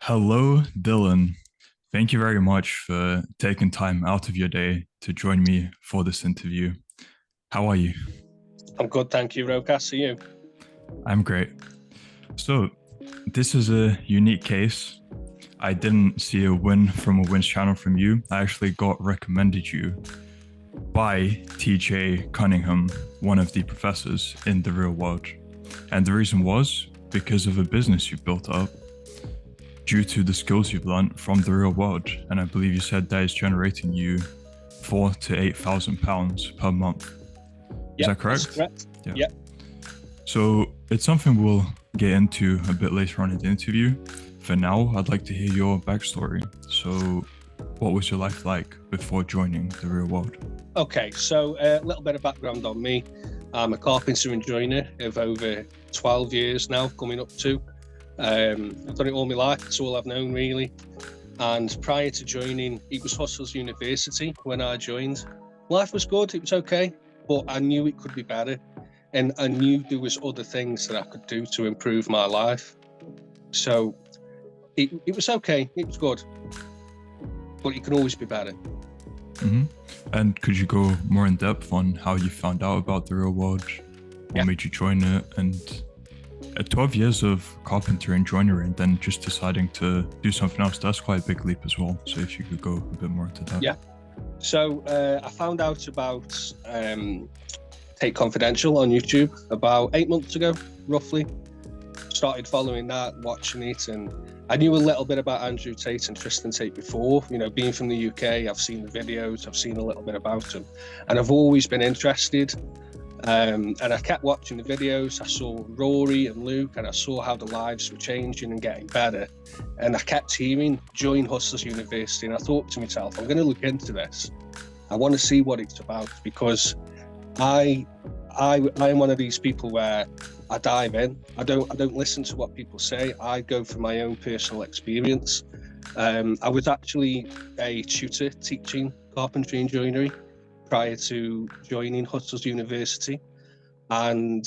Hello, Dylan. Thank you very much for taking time out of your day to join me for this interview. How are you? I'm good, thank you, Rokas. Are you? I'm great. So, this is a unique case. I didn't see a win from a wins channel from you. I actually got recommended you by TJ Cunningham, one of the professors in the real world. And the reason was because of a business you built up due to the skills you've learned from the real world. And I believe you said that is generating you £4,000 to £8,000 per month. Is Yep, that that's correct? correct. Yeah. Yep. So it's something we'll get into a bit later on in the interview. For now, I'd like to hear your backstory. So, what was your life like before joining the real world? Okay, so a little bit of background on me. I'm a carpenter and joiner of over 12 years now, coming up to. I've done it all my life. It's all I've known, really. And prior to joining, it was Hustles University when I joined. Life was good. It was okay, but I knew it could be better. And I knew there was other things that I could do to improve my life. So it was okay. It was good, but it can always be better. Mm-hmm. And could you go more in depth on how you found out about the real world? What made you join it? And 12 years of carpentry and joinery, and then just deciding to do something else, that's quite a big leap as well. So if you could go a bit more into that. Yeah. So I found out about Take Confidential on YouTube about 8 months ago, roughly. Started following that, watching it, and I knew a little bit about Andrew Tate and Tristan Tate before. You know, being from the UK, I've seen the videos, I've seen a little bit about them, and I've always been interested. And I kept watching the videos. I saw Rory and Luke, and I saw how the lives were changing and getting better. And I kept hearing join Hustlers University, and I thought to myself, I'm going to look into this. I want to see what it's about, because I am one of these people where I dive in. I don't listen to what people say. I go for my own personal experience. I was actually a tutor teaching carpentry and joinery prior to joining Hustles University, and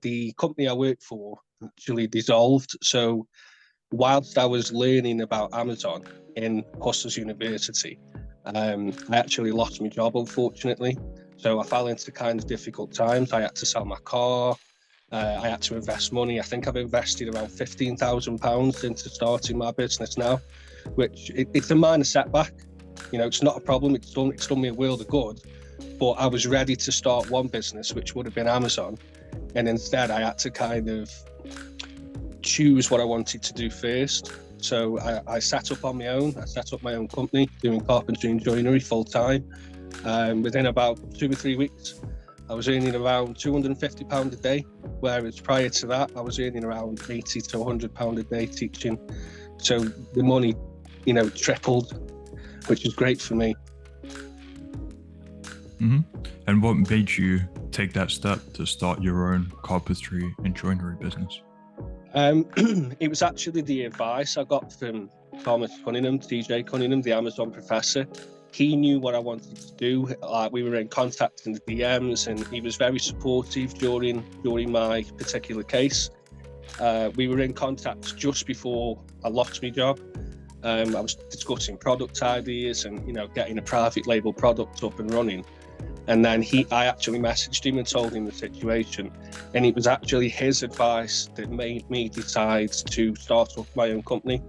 the company I worked for actually dissolved. So whilst I was learning about Amazon in Hustles University, I actually lost my job, unfortunately. So I fell into kind of difficult times. I had to sell my car. I had to invest money. I think I've invested around £15,000 into starting my business now, which it's a minor setback. You know, it's not a problem. It's done me a world of good. But I was ready to start one business, which would have been Amazon. And instead, I had to kind of choose what I wanted to do first. So I set up on my own. I set up my own company doing carpentry and joinery full time. Within about 2 or 3 weeks, I was earning around £250 a day, whereas prior to that, I was earning around £80 to £100 a day teaching. So the money, tripled, which is great for me. Mm-hmm. And what made you take that step to start your own carpentry and joinery business? It was actually the advice I got from Thomas Cunningham, TJ Cunningham, the Amazon professor. He knew what I wanted to do. We were in contact in the DMs, and he was very supportive during my particular case. We were in contact just before I lost my job. I was discussing product ideas and getting a private label product up and running. And then I actually messaged him and told him the situation. And it was actually his advice that made me decide to start up my own company.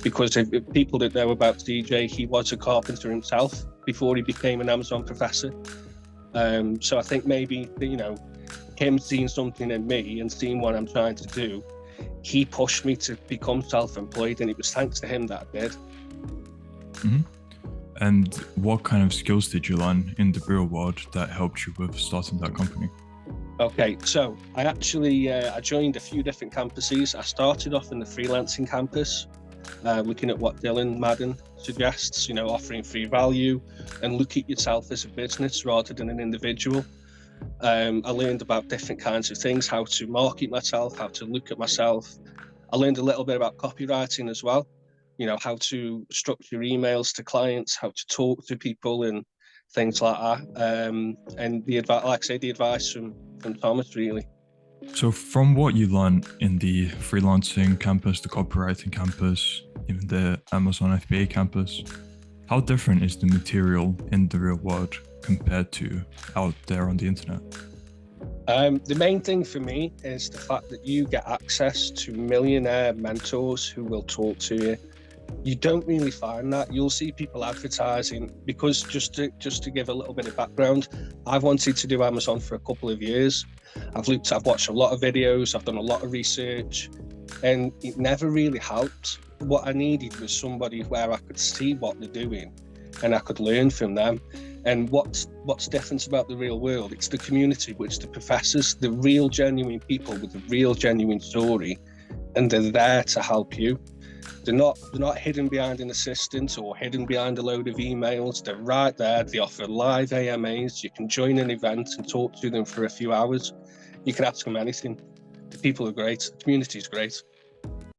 Because if people that know about DJ, he was a carpenter himself before he became an Amazon professor. So I think maybe, him seeing something in me and seeing what I'm trying to do, he pushed me to become self-employed. And it was thanks to him that I did. Mm-hmm. And what kind of skills did you learn in the real world that helped you with starting that company? Okay, so I actually I joined a few different campuses. I started off in the freelancing campus, looking at what Dylan Madden suggests, offering free value and look at yourself as a business rather than an individual. I learned about different kinds of things, how to market myself, how to look at myself. I learned a little bit about copywriting as well. How to structure emails to clients, how to talk to people and things like that. And the advice from Thomas, really. So from what you learned in the freelancing campus, the copywriting campus, even the Amazon FBA campus. How different is the material in the real world compared to out there on the internet? The main thing for me is the fact that you get access to millionaire mentors who will talk to you. You don't really find that. You'll see people advertising, because just to give a little bit of background, I've wanted to do Amazon for a couple of years. I've watched a lot of videos, I've done a lot of research, and it never really helped. What I needed was somebody where I could see what they're doing and I could learn from them. And what's different about the real world? It's the community, which the professors, the real genuine people with a real genuine story, and they're there to help you. They're not hidden behind an assistant or hidden behind a load of emails. They're right there. They offer live AMAs. You can join an event and talk to them for a few hours. You can ask them anything. The people are great. The community is great.